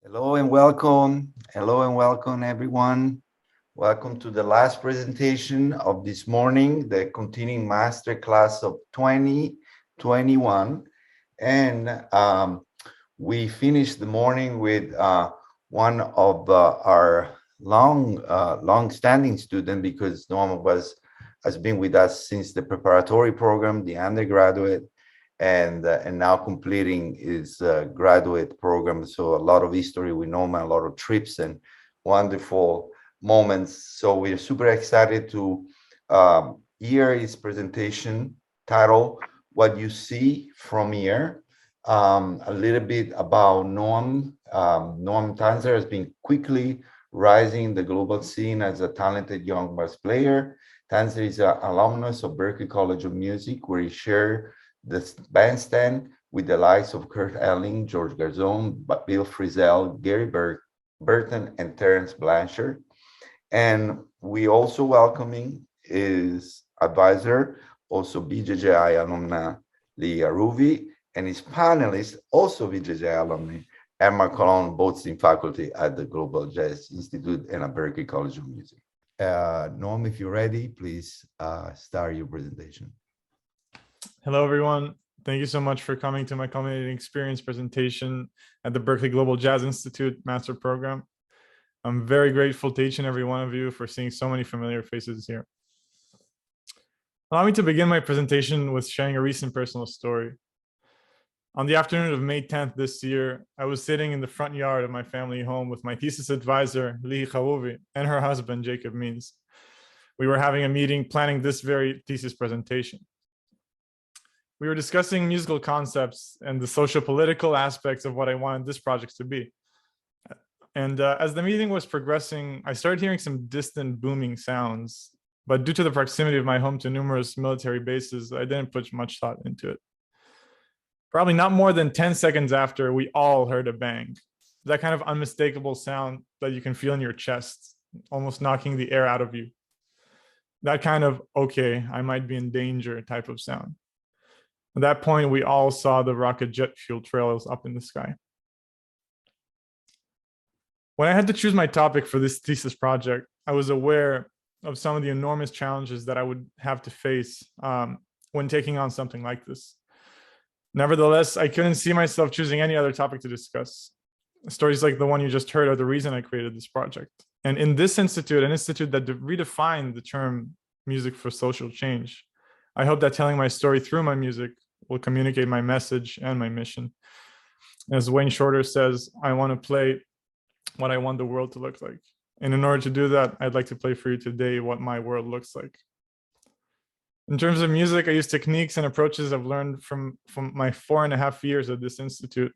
Hello and welcome. Hello and welcome, everyone. Welcome to the last presentation of this morning, the continuing master class of 2021. And we finished the morning with one of our long-standing student, because Noam has been with us since the preparatory program, the undergraduate, and now completing his graduate program. So a lot of history with Noma, a lot of trips and wonderful moments. So we're super excited to hear his presentation title, What You See From Here. A little bit about Noam. Noam Tanzer has been quickly rising in the global scene as a talented young bass player. Tanzer is an alumnus of Berklee College of Music, where he shared the bandstand with the likes of Kurt Elling, George Garzone, Bill Frisell, Gary Burton, and Terence Blanchard. And we also welcoming his advisor, also BJJ alumna Leah Ruvi, and his panelists, also BJJ alumni, Emma Colon, both in faculty at the Global Jazz Institute and at Berklee College of Music. Norm, if you're ready, please start your presentation. Hello, everyone. Thank you so much for coming to my Culminating Experience presentation at the Berklee Global Jazz Institute Master Program. I'm very grateful to each and every one of you for seeing so many familiar faces here. Allow me to begin my presentation with sharing a recent personal story. On the afternoon of May 10th this year, I was sitting in the front yard of my family home with my thesis advisor, Lihi Chaouvi, and her husband, Jacob Means. We were having a meeting planning this very thesis presentation. We were discussing musical concepts and the socio-political aspects of what I wanted this project to be. And as the meeting was progressing, I started hearing some distant booming sounds, but due to the proximity of my home to numerous military bases, I didn't put much thought into it. Probably not more than 10 seconds after, we all heard a bang. That kind of unmistakable sound that you can feel in your chest, almost knocking the air out of you. That kind of, okay, I might be in danger type of sound. At that point, we all saw the rocket jet fuel trails up in the sky. When I had to choose my topic for this thesis project, I was aware of some of the enormous challenges that I would have to face when taking on something like this. Nevertheless, I couldn't see myself choosing any other topic to discuss. Stories like the one you just heard are the reason I created this project. And in this institute, an institute that redefined the term music for social change, I hope that telling my story through my music will communicate my message and my mission. As Wayne Shorter says, I want to play what I want the world to look like. And in order to do that, I'd like to play for you today what my world looks like. In terms of music, I use techniques and approaches I've learned from my 4.5 years at this institute,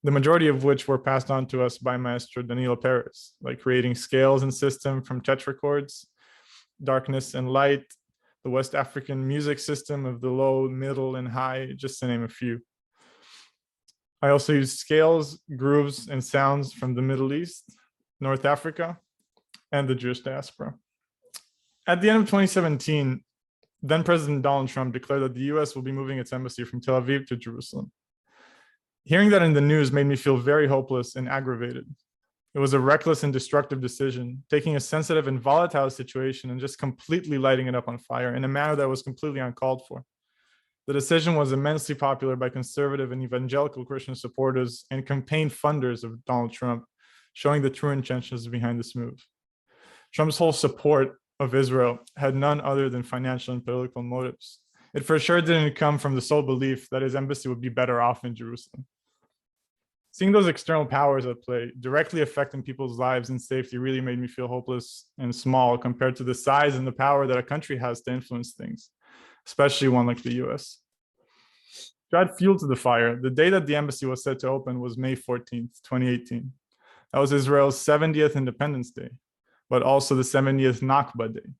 the majority of which were passed on to us by Maestro Danilo Perez, like creating scales and system from tetrachords, darkness and light, the West African music system of the low, middle, and high, just to name a few. I also use scales, grooves, and sounds from the Middle East, North Africa, and the Jewish diaspora. At the end of 2017, then President Donald Trump declared that the US will be moving its embassy from Tel Aviv to Jerusalem. Hearing that in the news made me feel very hopeless and aggravated. It was a reckless and destructive decision, taking a sensitive and volatile situation and just completely lighting it up on fire in a manner that was completely uncalled for. The decision was immensely popular by conservative and evangelical Christian supporters and campaign funders of Donald Trump, showing the true intentions behind this move. Trump's whole support of Israel had none other than financial and political motives. It for sure didn't come from the sole belief that his embassy would be better off in Jerusalem. Seeing those external powers at play directly affecting people's lives and safety really made me feel hopeless and small compared to the size and the power that a country has to influence things, especially one like the US. To add fuel to the fire, the day that the embassy was set to open was May 14th, 2018. That was Israel's 70th Independence Day, but also the 70th Nakba Day,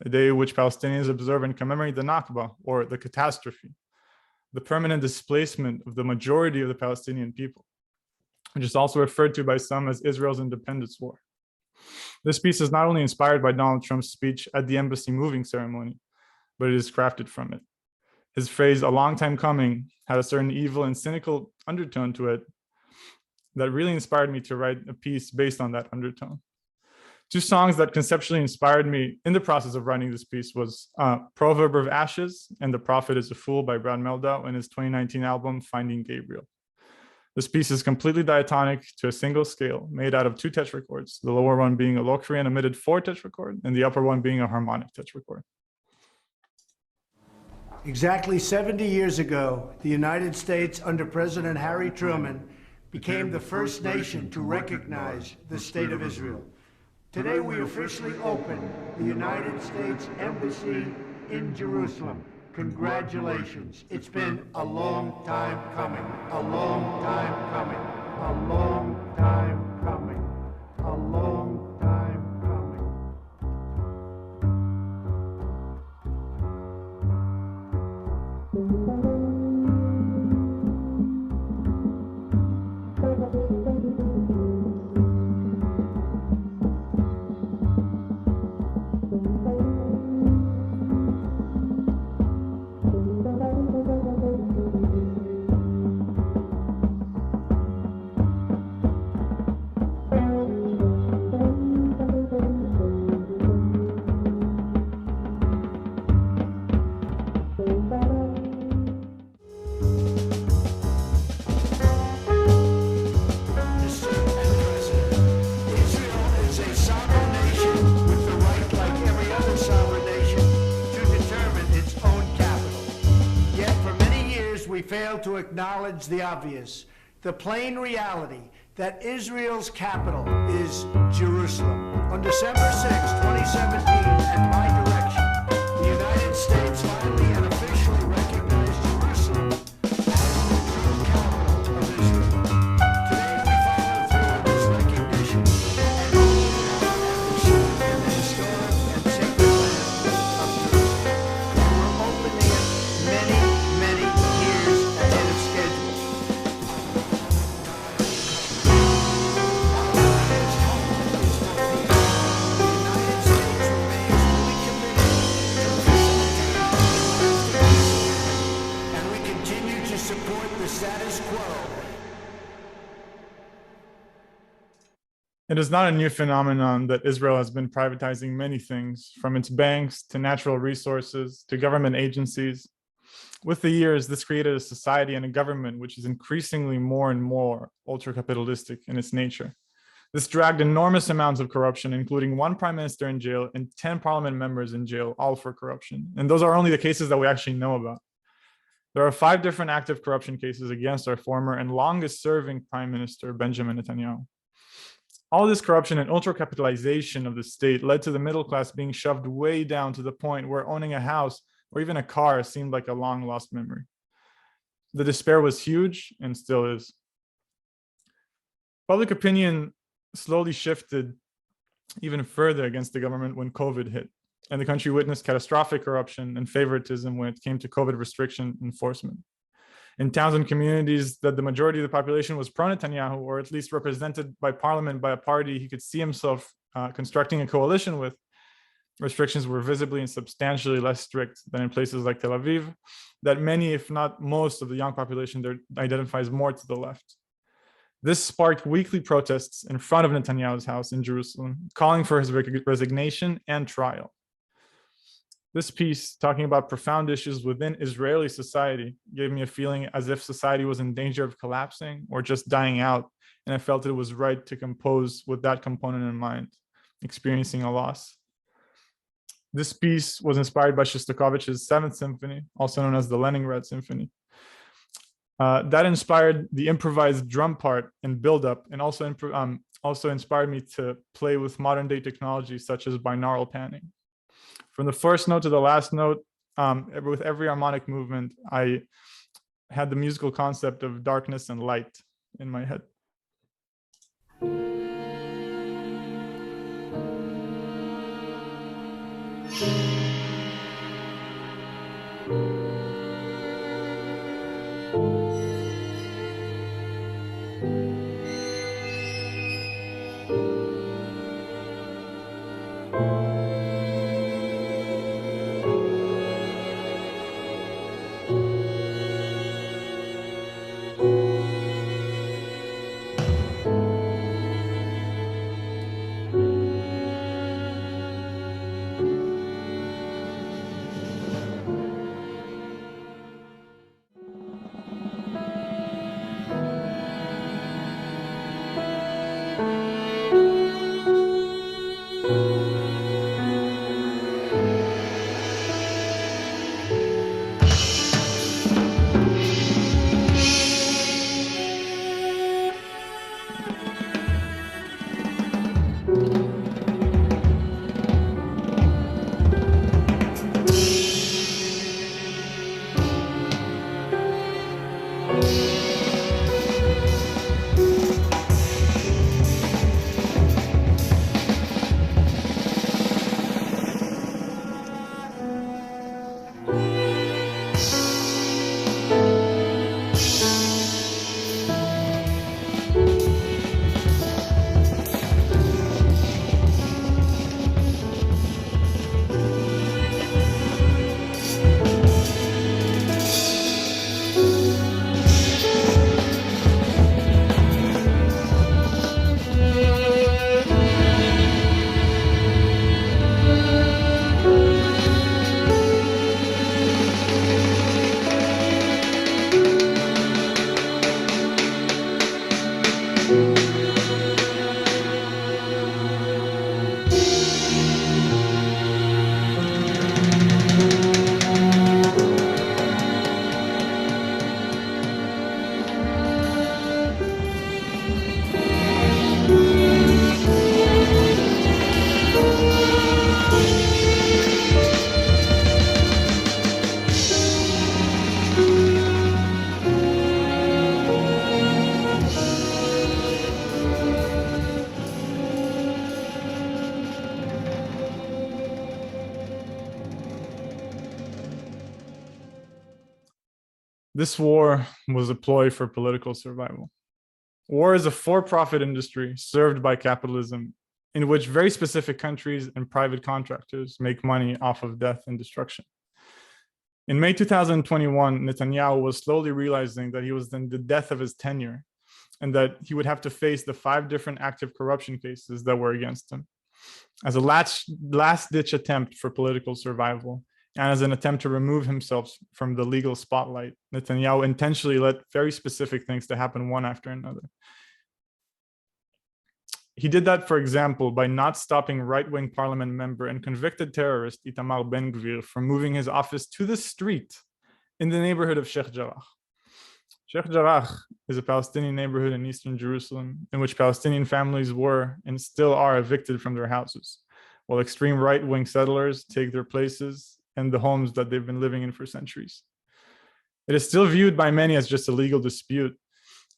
a day which Palestinians observe and commemorate the Nakba, or the catastrophe, the permanent displacement of the majority of the Palestinian people, which is also referred to by some as Israel's Independence War. This piece is not only inspired by Donald Trump's speech at the embassy moving ceremony, but it is crafted from it. His phrase, "a long time coming," had a certain evil and cynical undertone to it that really inspired me to write a piece based on that undertone. Two songs that conceptually inspired me in the process of writing this piece was Proverb of Ashes and The Prophet is a Fool by Brad Mehldau in his 2019 album, Finding Gabriel. This piece is completely diatonic to a single scale made out of two tetrachords, the lower one being a Locrian omitted 4 tetrachord and the upper one being a harmonic tetrachord. Exactly 70 years ago, the United States under President Harry Truman became the first nation to recognize the State of Israel. Today we officially open the United States Embassy in Jerusalem. Congratulations. It's been a long time coming, a long time coming, a long time coming, a long time coming. To acknowledge the obvious, the plain reality that Israel's capital is Jerusalem. On December 6, 2017, at my direction, the United States finally and officially recognized Jerusalem as the capital of Israel. Today we follow through on this recognition and open our embassy in the historic and sacred land of Jerusalem. We're opening it many years ahead of schedule. And we continue to support the status quo. It is not a new phenomenon that Israel has been privatizing many things, from its banks to natural resources to government agencies. With the years, this created a society and a government which is increasingly more and more ultra-capitalistic in its nature. This dragged enormous amounts of corruption, including 1 prime minister in jail and 10 parliament members in jail, all for corruption. And those are only the cases that we actually know about. There are 5 different active corruption cases against our former and longest serving prime minister, Benjamin Netanyahu. All this corruption and ultra-capitalization of the state led to the middle class being shoved way down to the point where owning a house or even a car seemed like a long-lost memory. The despair was huge and still is. Public opinion slowly shifted even further against the government when COVID hit, and the country witnessed catastrophic corruption and favoritism when it came to COVID restriction enforcement. In towns and communities that the majority of the population was pro-Netanyahu, or at least represented by parliament by a party he could see himself constructing a coalition with, restrictions were visibly and substantially less strict than in places like Tel Aviv, that many, if not most, of the young population there identifies more to the left. This sparked weekly protests in front of Netanyahu's house in Jerusalem, calling for his resignation and trial. This piece, talking about profound issues within Israeli society, gave me a feeling as if society was in danger of collapsing or just dying out, and I felt it was right to compose with that component in mind, experiencing a loss. This piece was inspired by Shostakovich's 7th Symphony, also known as the Leningrad Symphony. That inspired the improvised drum part and build-up, and also inspired me to play with modern-day technology such as binaural panning. From the first note to the last note, with every harmonic movement, I had the musical concept of darkness and light in my head. This war was a ploy for political survival. War is a for-profit industry served by capitalism, in which very specific countries and private contractors make money off of death and destruction. In May 2021, Netanyahu was slowly realizing that he was in the death of his tenure and that he would have to face the 5 different active corruption cases that were against him. As a last-ditch attempt for political survival, and as an attempt to remove himself from the legal spotlight, Netanyahu intentionally let very specific things to happen one after another. He did that, for example, by not stopping right-wing parliament member and convicted terrorist Itamar Ben-Gvir from moving his office to the street in the neighborhood of Sheikh Jarrah. Sheikh Jarrah is a Palestinian neighborhood in eastern Jerusalem in which Palestinian families were and still are evicted from their houses, while extreme right-wing settlers take their places and the homes that they've been living in for centuries. It is still viewed by many as just a legal dispute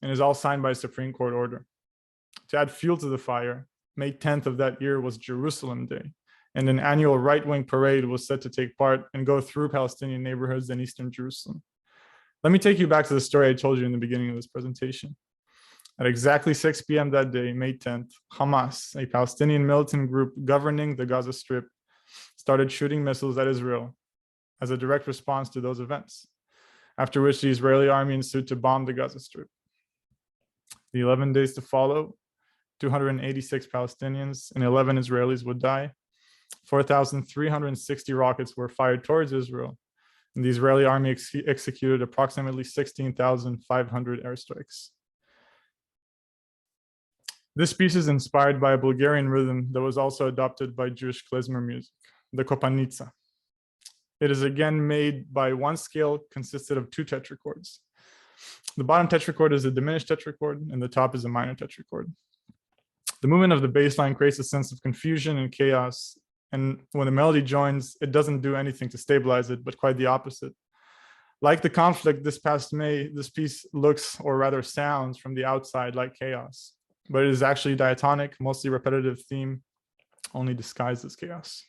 and is all signed by a Supreme Court order. To add fuel to the fire, May 10th of that year was Jerusalem Day, and an annual right-wing parade was set to take part and go through Palestinian neighborhoods in eastern Jerusalem. Let me take you back to the story I told you in the beginning of this presentation. At exactly 6 p.m. that day, May 10th, Hamas, a Palestinian militant group governing the Gaza Strip, started shooting missiles at Israel as a direct response to those events, after which the Israeli army ensued to bomb the Gaza Strip. The 11 days to follow, 286 Palestinians and 11 Israelis would die. 4,360 rockets were fired towards Israel, and the Israeli army executed approximately 16,500 airstrikes. This piece is inspired by a Bulgarian rhythm that was also adopted by Jewish klezmer music, the kopanitsa. It is again made by one scale consisted of 2 tetrachords. The bottom tetrachord is a diminished tetrachord, and the top is a minor tetrachord. The movement of the bass line creates a sense of confusion and chaos, and when the melody joins, it doesn't do anything to stabilize it, but quite the opposite. Like the conflict this past May, this piece looks, or rather sounds, from the outside like chaos, but it is actually a diatonic, mostly repetitive theme, only disguised as chaos.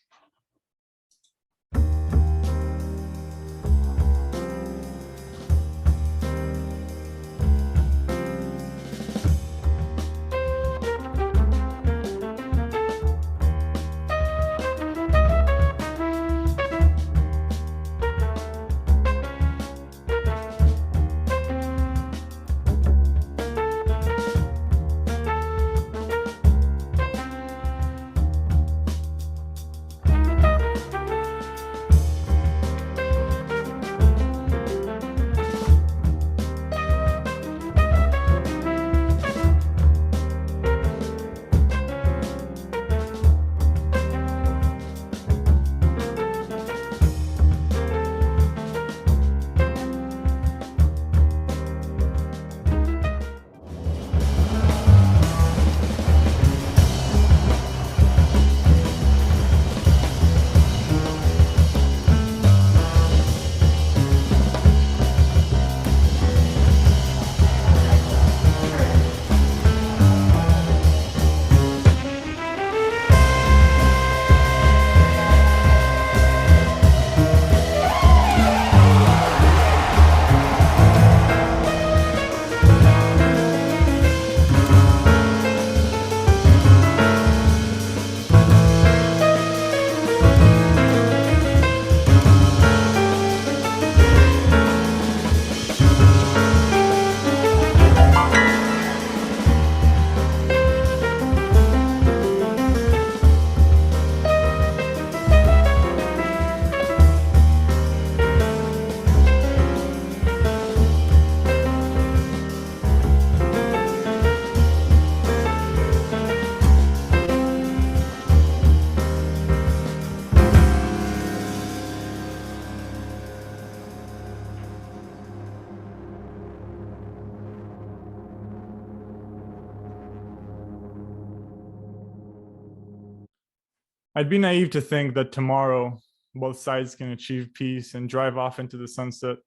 I'd be naive to think that tomorrow both sides can achieve peace and drive off into the sunset,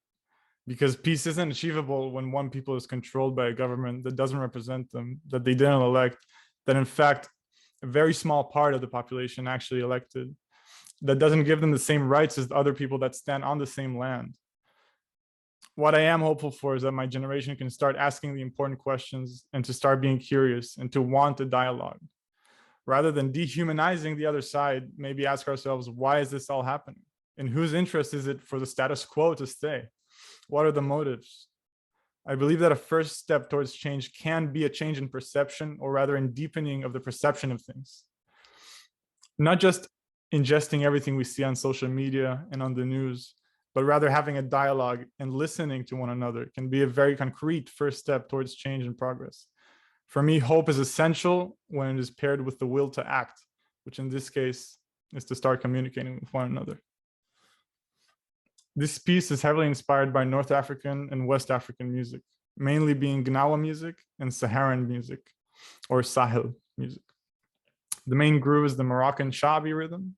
because peace isn't achievable when one people is controlled by a government that doesn't represent them, that they didn't elect, that in fact, a very small part of the population actually elected, that doesn't give them the same rights as the other people that stand on the same land. What I am hopeful for is that my generation can start asking the important questions and to start being curious and to want a dialogue. Rather than dehumanizing the other side, maybe ask ourselves, why is this all happening? In whose interest is it for the status quo to stay? What are the motives? I believe that a first step towards change can be a change in perception, or rather in deepening of the perception of things. Not just ingesting everything we see on social media and on the news, but rather having a dialogue and listening to one another can be a very concrete first step towards change and progress. For me, hope is essential when it is paired with the will to act, which in this case is to start communicating with one another. This piece is heavily inspired by North African and West African music, mainly being Gnawa music and Saharan music, or Sahel music. The main groove is the Moroccan Shabi rhythm,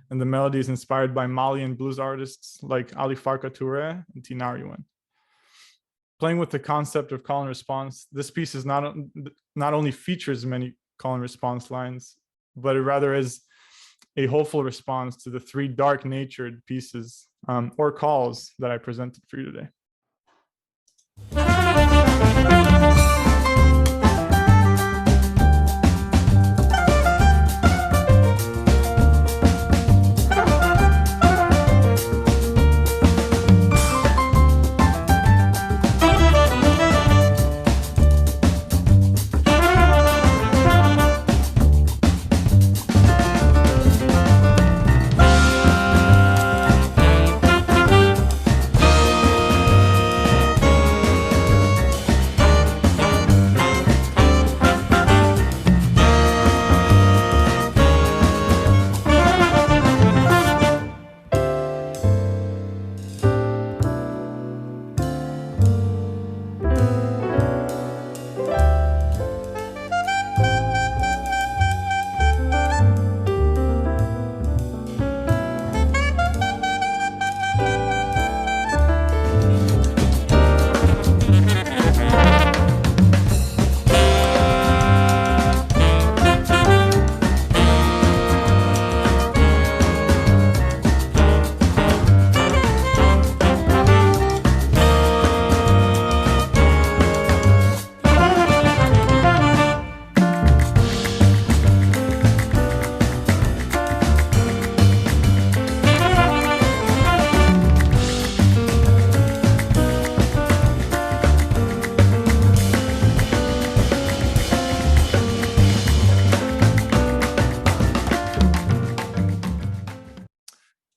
and the melody is inspired by Malian blues artists like Ali Farka Touré and Tinariwen. Playing with the concept of call and response, this piece is not only features many call and response lines, but it rather is a hopeful response to the three dark-natured pieces or calls that I presented for you today.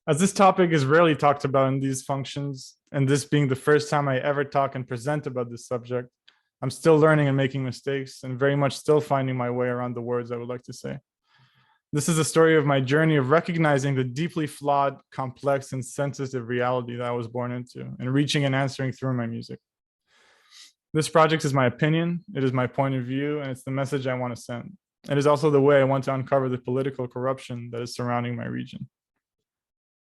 As this topic is rarely talked about in these functions, and this being the first time I ever talk and present about this subject, I'm still learning and making mistakes and very much still finding my way around the words I would like to say. This is a story of my journey of recognizing the deeply flawed, complex, and sensitive reality that I was born into and reaching and answering through my music. This project is my opinion, it is my point of view, and it's the message I want to send. It is also the way I want to uncover the political corruption that is surrounding my region.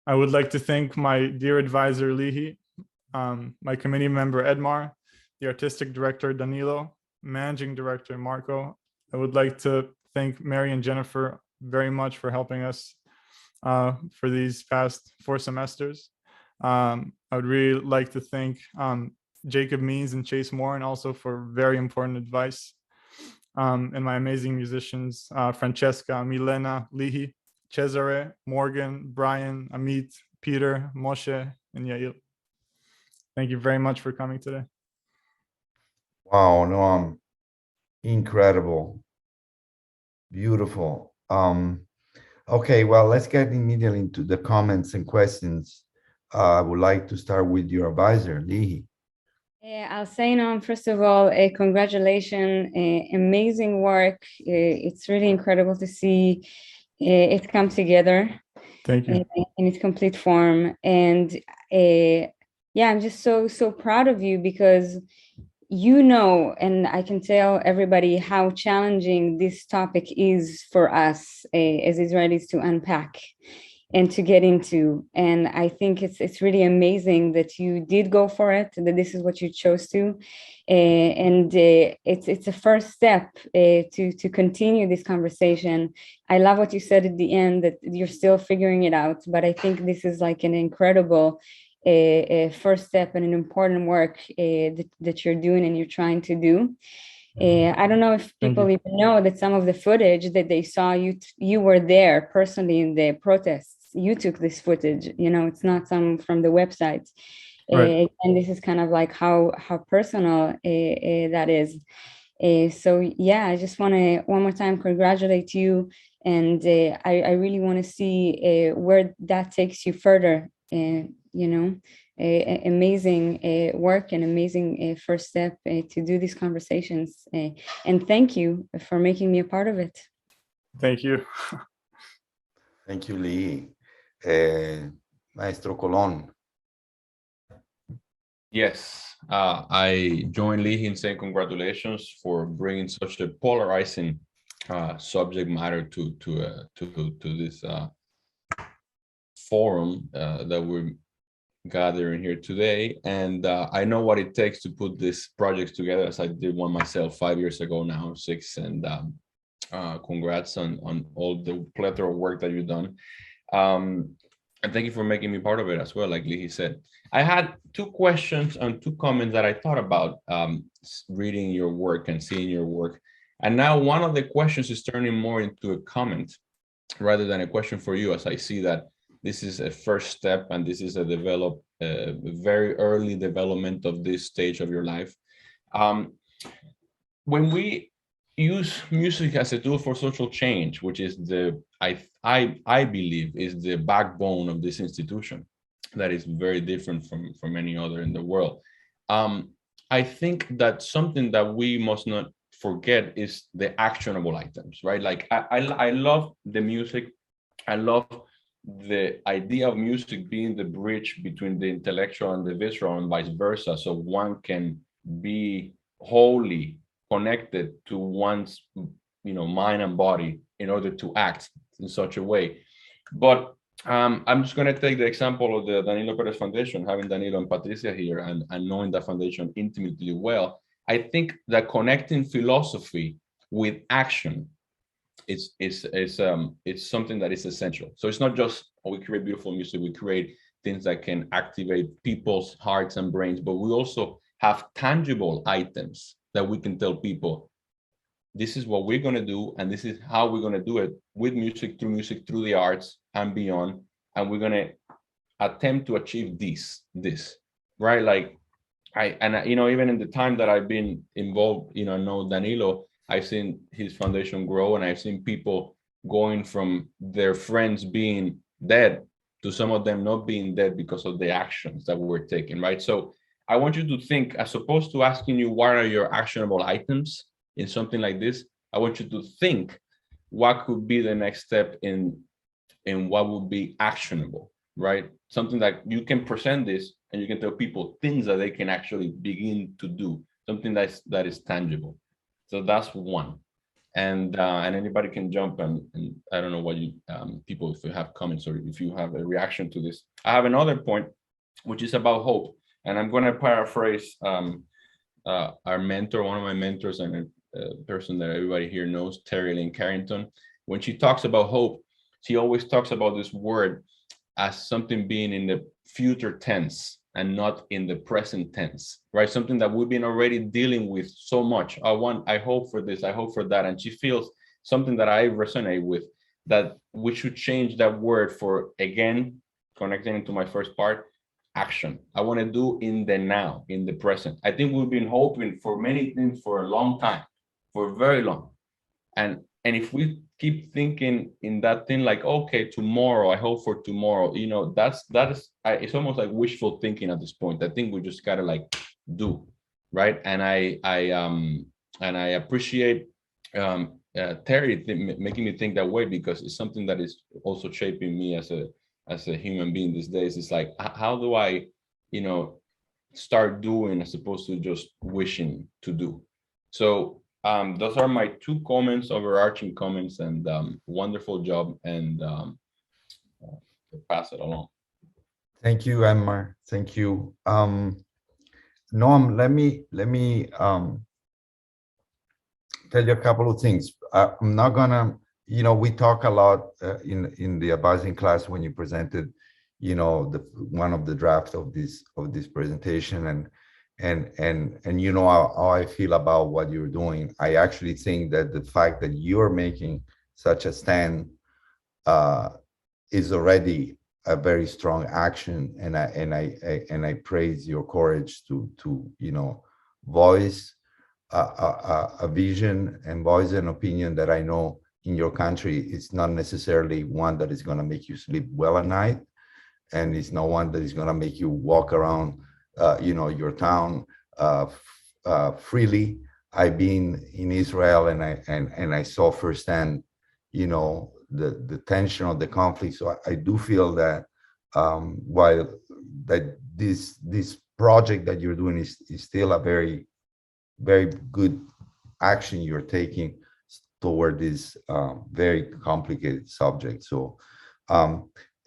I would like to thank my dear advisor, Lihi, my committee member, Edmar, the artistic director, Danilo, managing director, Marco. I would like to thank Mary and Jennifer very much for helping us for these past 4 semesters. I would really like to thank Jacob Means and Chase Moore, and also for very important advice. And my amazing musicians, Francesca, Milena, Lihi, Cesare, Morgan, Brian, Amit, Peter, Moshe, and Yair. Thank you very much for coming today. Wow, Noam, incredible, beautiful. Okay, well, let's get immediately into the comments and questions. I would like to start with your advisor, Lihi. I'll say, Noam, first of all, congratulations, amazing work. It's really incredible to see it come together. Thank you. In its complete form. And yeah, I'm just so proud of you, because you know, and I can tell everybody how challenging this topic is for us as Israelis to unpack and to get into. And I think it's really amazing that you did go for it, that this is what you chose to. It's a first step to continue this conversation. I love what you said at the end, that you're still figuring it out, but I think this is like an incredible a first step and an important work that you're doing and you're trying to do. I don't know if people even know that some of the footage that they saw, you were there personally in the protests. You took this footage, you know, it's not some from the website. Right. And this is kind of like how personal that is. So yeah, I just want to one more time congratulate you, and I really want to see where that takes you further. You know, amazing work and amazing first step to do these conversations. And thank you for making me a part of it. Thank you. Thank you, Lee. Maestro Colon. Yes, I join Lee in saying congratulations for bringing such a polarizing subject matter to this forum that we're gathering here today. And I know what it takes to put these projects together, as I did one myself 5 years ago now, 6. And congrats on all the plethora of work that you've done. And thank you for making me part of it as well, like Lee said. I had 2 questions and 2 comments that I thought about reading your work and seeing your work. And now one of the questions is turning more into a comment rather than a question for you, as I see that this is a first step and this is a very early development of this stage of your life. When we use music as a tool for social change, which is I believe is the backbone of this institution, that is very different from any other in the world. I think that something that we must not forget is the actionable items, right? Like I love the music. I love the idea of music being the bridge between the intellectual and the visceral and vice versa. So one can be wholly connected to one's, mind and body in order to act in such a way. But I'm just going to take the example of the Danilo Perez Foundation, having Danilo and Patricia here and knowing that foundation intimately well. I think that connecting philosophy with action it's something that is essential. So it's not just we create beautiful music, we create things that can activate people's hearts and brains, but we also have tangible items that we can tell people, this is what we're going to do, and this is how we're going to do it with music, through the arts and beyond, and we're going to attempt to achieve this, right? Like even in the time that I've been involved, I know Danilo, I've seen his foundation grow, and I've seen people going from their friends being dead to some of them not being dead because of the actions that we're taking, right? So I want you to think, as opposed to asking you what are your actionable items in something like this, I want you to think what could be the next step in what would be actionable, right? Something that you can present this and you can tell people things that they can actually begin to do, something that is tangible. So that's one. And anybody can jump and I don't know what you people, if you have comments or if you have a reaction to this. I have another point, which is about hope. And I'm going to paraphrase our mentor, one of my mentors and a person that everybody here knows, Terry Lynn Carrington. When she talks about hope, she always talks about this word as something being in the future tense and not in the present tense, right? Something that we've been already dealing with so much. I hope for this, I hope for that. And she feels something that I resonate with, that we should change that word for, again, connecting into my first part, action. I want to do in the now, in the present. I think we've been hoping for many things for a long time, for very long. And if we keep thinking in that thing, like, okay, tomorrow, I hope for tomorrow, that is it's almost like wishful thinking at this point. I think we just gotta like do, right? And I appreciate Terry making me think that way, because it's something that is also shaping me as a human being these days. It's like, how do I, start doing as opposed to just wishing to do. So those are my two comments, overarching comments, and wonderful job, and pass it along. Thank you, Emma. Thank you. Noam, let me tell you a couple of things. I'm not gonna, we talk a lot in the advising class when you presented, the one of the drafts of this presentation, and how I feel about what you're doing. I actually think that the fact that you're making such a stand is already a very strong action, and I praise your courage to voice a vision and voice an opinion that I know in your country is not necessarily one that is going to make you sleep well at night, and it's not one that is going to make you walk around your town freely. I've been in Israel, and I saw firsthand the tension of the conflict. So I do feel that while that this project that you're doing is still a very, very good action you're taking toward this very complicated subject. So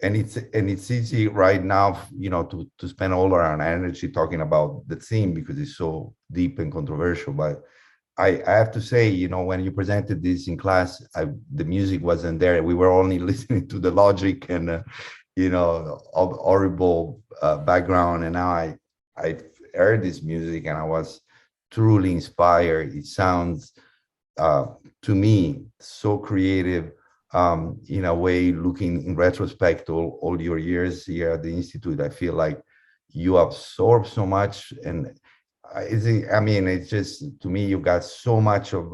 and it's easy right now, to spend all our energy talking about the theme because it's so deep and controversial. But I have to say, when you presented this in class, the music wasn't there. We were only listening to the logic and, horrible background. And now I heard this music and I was truly inspired. It sounds, to me, so creative, in a way, looking in retrospect, all your years here at the Institute. I feel like you absorb so much, and it's just, to me, you got so much of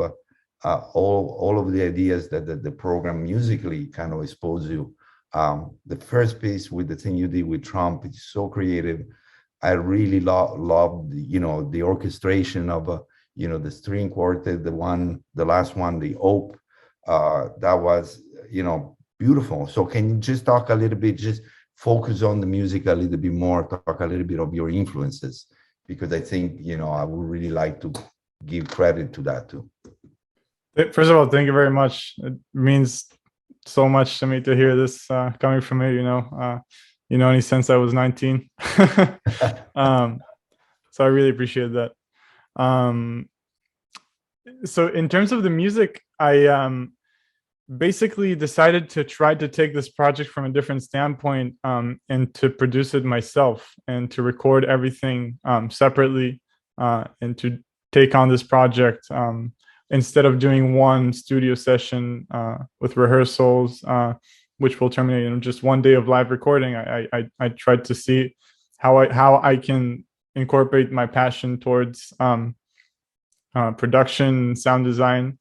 all of the ideas that the program musically kind of exposed you. The first piece with the thing you did with Trump is so creative. I really loved, the orchestration of, the string quartet, the last one, the Hope, that was, beautiful. So can you just talk a little bit, just focus on the music a little bit more, talk a little bit of your influences, because I think, I would really like to give credit to that too. First of all, thank you very much. It means so much to me to hear this coming from you, any since I was 19. So I really appreciate that. So in terms of the music, I basically decided to try to take this project from a different standpoint, and to produce it myself and to record everything separately, and to take on this project instead of doing one studio session with rehearsals, which will terminate in just one day of live recording. I tried to see how I can incorporate my passion towards production, sound design.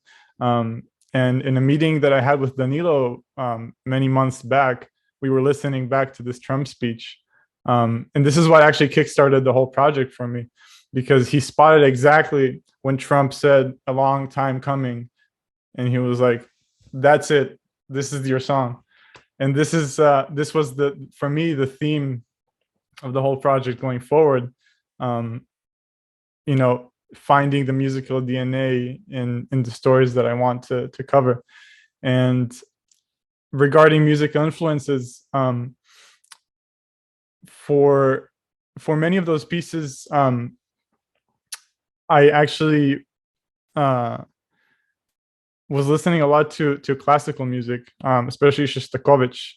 And in a meeting that I had with Danilo many months back, we were listening back to this Trump speech. And this is what actually kickstarted the whole project for me, because he spotted exactly when Trump said a long time coming. And he was like, that's it. This is your song. And this was for me, the theme of the whole project going forward. Finding the musical DNA in the stories that I want to cover. And regarding musical influences, for many of those pieces, I actually was listening a lot to classical music, especially Shostakovich.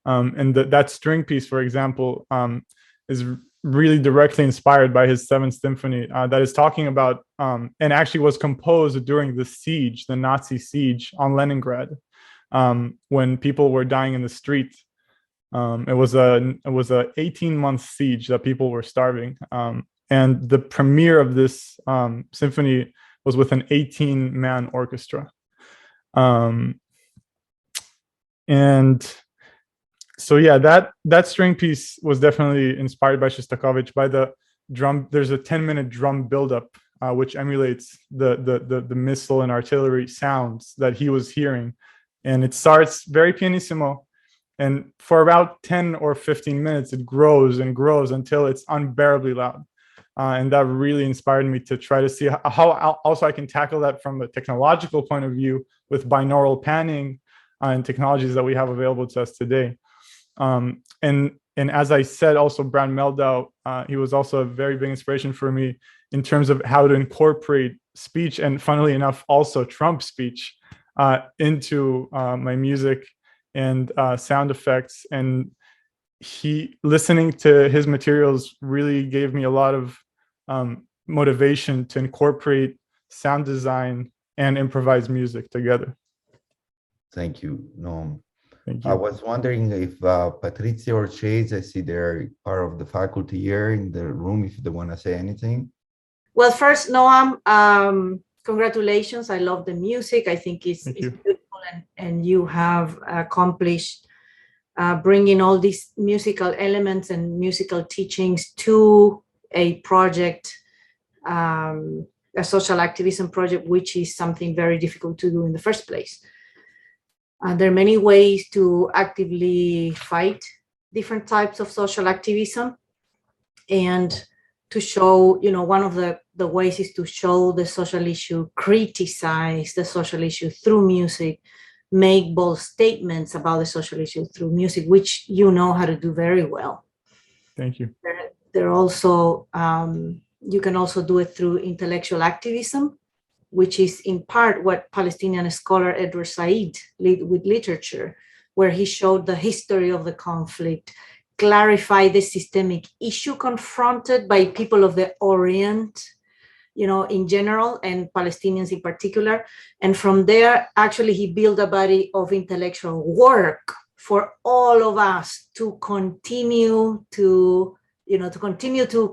And that string piece, for example, is really directly inspired by his Seventh Symphony, that is talking about, and actually was composed during the siege, the Nazi siege on Leningrad, when people were dying in the street. It was a 18-month siege that people were starving. And the premiere of this symphony was with an 18-man orchestra. And so yeah, that string piece was definitely inspired by Shostakovich, by the drum. There's a 10-minute drum buildup, which emulates the missile and artillery sounds that he was hearing. And it starts very pianissimo. And for about 10 or 15 minutes, it grows and grows until it's unbearably loud. And that really inspired me to try to see how also I can tackle that from a technological point of view with binaural panning and technologies that we have available to us today. And as I said, also Brad Meldau, he was also a very big inspiration for me in terms of how to incorporate speech, and funnily enough, also Trump speech into my music and sound effects. And listening to his materials really gave me a lot of motivation to incorporate sound design and improvise music together. Thank you, Noam. Thank you. I was wondering if Patricia or Chase, I see they're part of the faculty here in the room, if they want to say anything. Well, first, Noam, congratulations. I love the music. I think it's beautiful, and you have accomplished bringing all these musical elements and musical teachings to a project, a social activism project, which is something very difficult to do in the first place. There are many ways to actively fight different types of social activism, and to show, one of the ways is to show the social issue, criticize the social issue through music, make bold statements about the social issue through music, which you know how to do very well. Thank you. There also, you can also do it through intellectual activism, which is in part what Palestinian scholar Edward Said did with literature, where he showed the history of the conflict, clarify the systemic issue confronted by people of the Orient, in general, and Palestinians in particular. And from there, actually, he built a body of intellectual work for all of us to continue to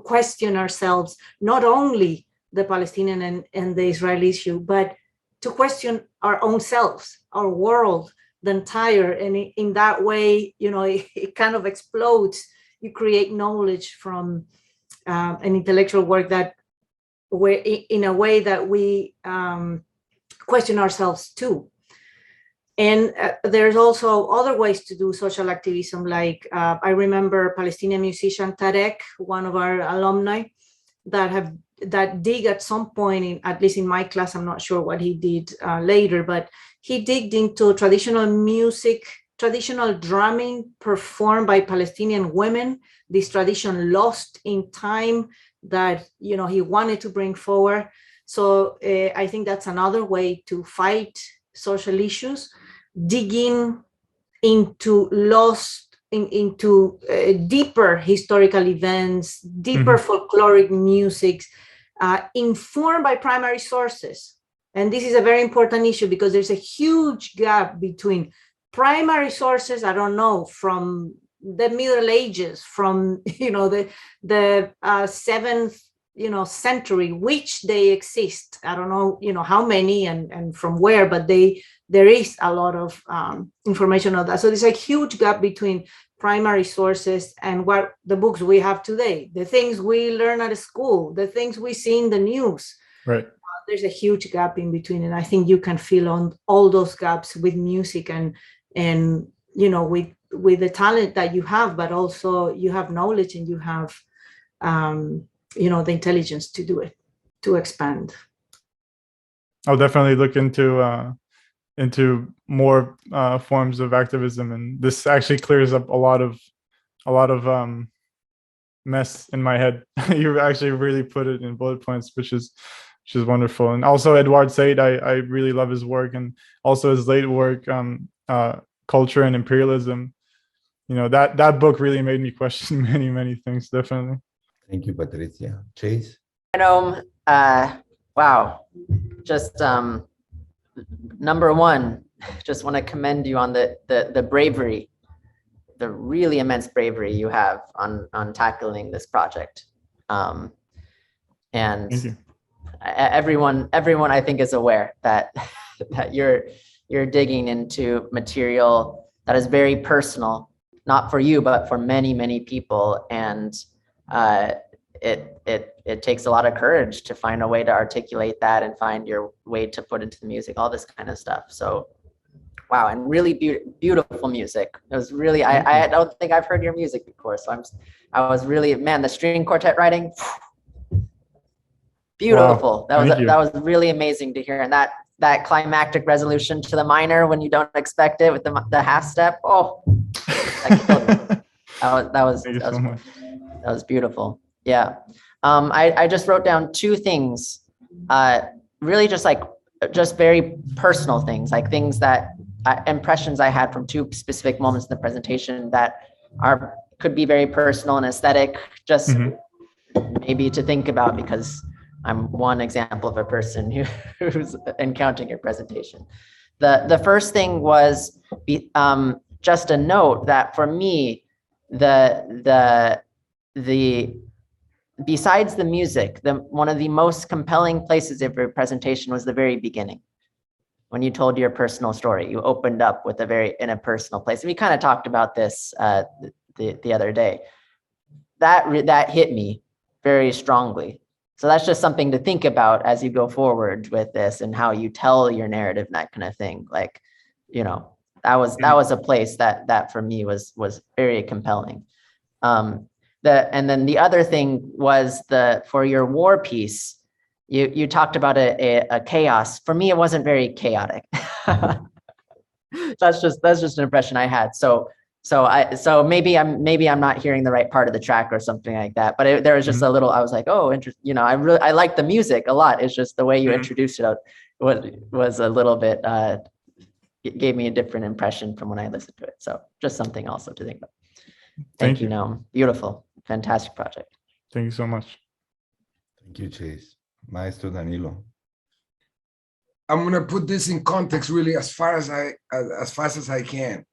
question ourselves, not only the Palestinian and the Israeli issue, but to question our own selves, our world, the entire, and in that way, it kind of explodes. You create knowledge from an intellectual work in a way that we question ourselves too. And there's also other ways to do social activism, like I remember Palestinian musician Tarek, one of our alumni, that dig at some point, at least in my class, I'm not sure what he did later, but he digged into traditional music, traditional drumming performed by Palestinian women, this tradition lost in time that, he wanted to bring forward. So I think that's another way to fight social issues, digging into deeper historical events, deeper folkloric music, informed by primary sources. And this is a very important issue because there's a huge gap between primary sources, I don't know, from the Middle Ages, from, the 7th, century, which they exist. I don't know, how many and from where, but there is a lot of information on that. So there's a huge gap between primary sources and what the books we have today, the things we learn at school, the things we see in the news. Right. There's a huge gap in between, and I think you can fill on all those gaps with music and with the talent that you have, but also you have knowledge and you have the intelligence to do it, to expand. I'll definitely look into more forms of activism, and this actually clears up a lot of mess in my head. You actually really put it in bullet points, which is wonderful. And also Edward Said, I really love his work, and also his late work, Culture and Imperialism. That book really made me question many things, definitely. Thank you, Patricia. Chase? Wow. Just number one, just want to commend you on the bravery, the really immense bravery you have on tackling this project. And everyone I think is aware that you're digging into material that is very personal, not for you, but for many people. And it takes a lot of courage to find a way to articulate that and find your way to put into the music, all this kind of stuff. So, wow, and really beautiful music. It was really, I don't think I've heard your music before. So I was really, man, the string quartet writing, Beautiful. Wow, thank you. That was really amazing to hear. And that climactic resolution to the minor when you don't expect it with the half step. Oh, that killed me. That was beautiful. Yeah. I just wrote down two things, really just very personal things, like things that impressions I had from two specific moments in the presentation that could be very personal and aesthetic, just maybe to think about, because I'm one example of a person who's encountering your presentation. The first thing was just a note that for me, besides the music, one of the most compelling places of your presentation was the very beginning. When you told your personal story, you opened up with in a personal place. And we kind of talked about this the other day. That hit me very strongly. So that's just something to think about as you go forward with this and how you tell your narrative and that kind of thing. Like, that was a place that for me was very compelling. And then the other thing was for your war piece, you talked about a chaos. For me, it wasn't very chaotic. That's just an impression I had. So maybe I'm not hearing the right part of the track or something like that. But there was just a little. I was like, oh, interesting. I like the music a lot. It's just the way you introduced it was a little bit. It gave me a different impression from when I listened to it. So just something also to think about. Thank you, Noam. Beautiful, fantastic project. Thank you so much. Thank you, Chase. Maestro Danilo. I'm gonna put this in context really as fast as I can.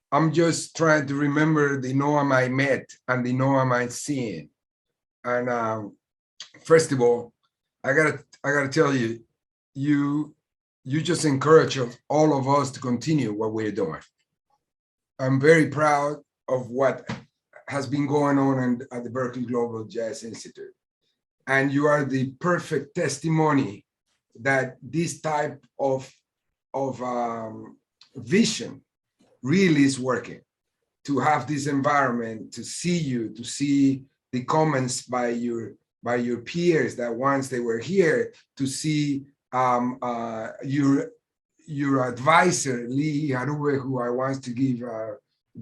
I'm just trying to remember the Noam I met and the Noam I'm seeing. And first of all, I gotta tell you, you just encourage all of us to continue what we're doing. I'm very proud of what has been going on at the Berklee Global Jazz Institute. And you are the perfect testimony that this type of vision really is working. To have this environment, to see the comments by your peers that once they were here, to see your advisor, Lee Harube, who I want to give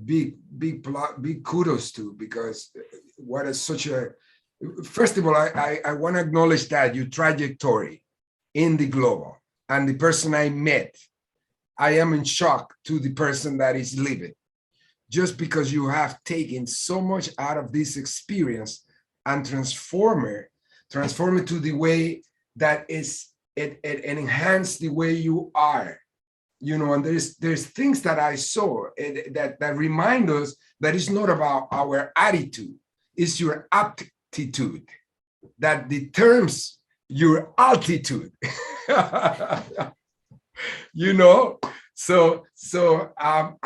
big kudos to, because what is such a, first of all, I want to acknowledge that your trajectory in the global and the person I met, I am in shock to the person that is living, just because you have taken so much out of this experience and transform it to the way that it enhance the way you are. And there's things that I saw that remind us that it's not about our attitude, it's your aptitude that determines your altitude. So I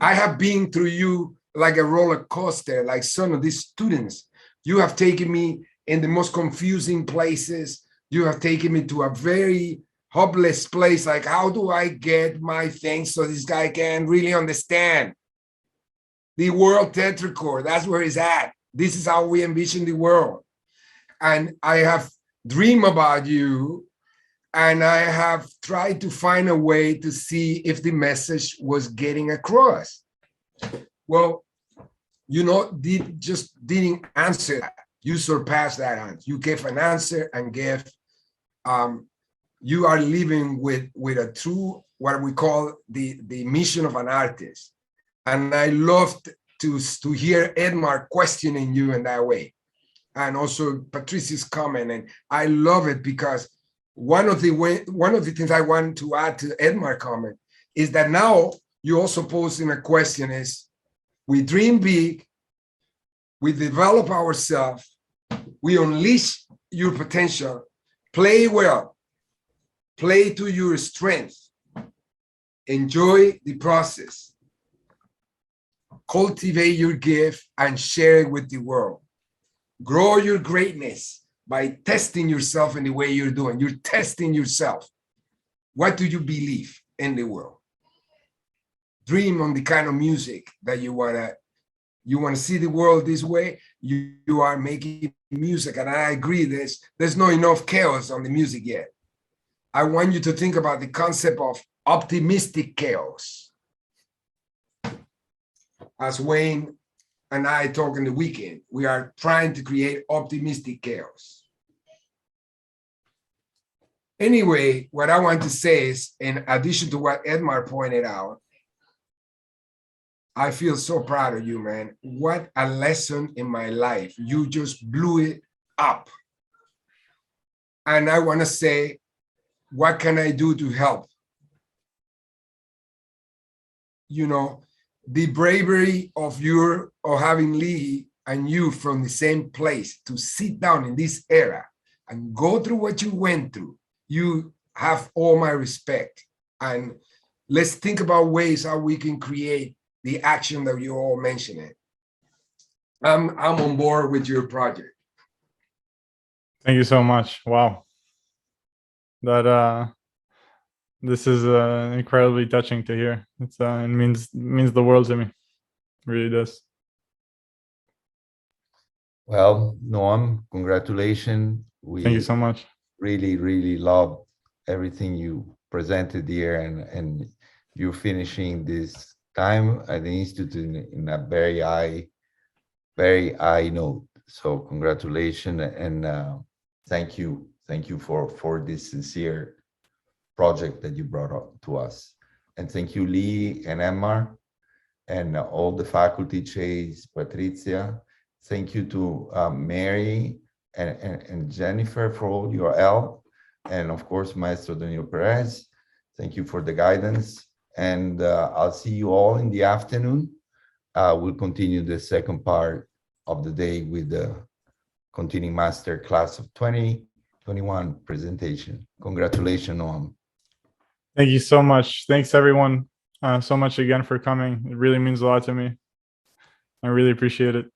have been through you like a roller coaster, like some of these students. You have taken me in the most confusing places. You have taken me to a very hopeless place, like, how do I get my things so this guy can really understand the world tetrachord? That's where it's at. This is how we envision the world. And I have dreamed about you, and I have tried to find a way to see if the message was getting across. Well, just didn't answer that. You surpassed that answer. You gave an answer and gave, you are living with a true, what we call the mission of an artist. And I loved to hear Edmar questioning you in that way. And also Patricia's comment. And I love it because one of the things I want to add to Edmar's comment is that now you also posing a question is, we dream big, we develop ourselves, we unleash your potential, play well, play to your strength, enjoy the process, cultivate your gift and share it with the world. Grow your greatness by testing yourself in the way you're doing. You're testing yourself. What do you believe in the world? Dream on the kind of music that you want to You want to see the world this way, you are making music. And I agree, there's not enough chaos on the music yet. I want you to think about the concept of optimistic chaos. As Wayne and I talk in the weekend, we are trying to create optimistic chaos. Anyway, what I want to say is, in addition to what Edmar pointed out, I feel so proud of you, man. What a lesson in my life. You just blew it up. And I want to say, what can I do to help? You know, the bravery of having Lee and you from the same place to sit down in this era and go through what you went through. You have all my respect. And let's think about ways how we can create the action that you all mentioned. I'm on board with your project. Thank you so much. Wow. This is incredibly touching to hear. It means the world to me. It really does. Well, Noam, congratulations. Thank you so much. Really, really love everything you presented here, and you're finishing this time at the Institute in a very high note. So congratulations, and thank you for this sincere project that you brought up to us. And thank you, Lee and Emma, and all the faculty, Chase, Patricia. Thank you to Mary and Jennifer for all your help. And of course, Maestro Daniel Perez. Thank you for the guidance. And I'll see you all in the afternoon. We'll continue the second part of the day with the continuing master class of 2021 presentation. Congratulations, Noam. Thank you so much. Thanks everyone so much again for coming. It really means a lot to me. I really appreciate it.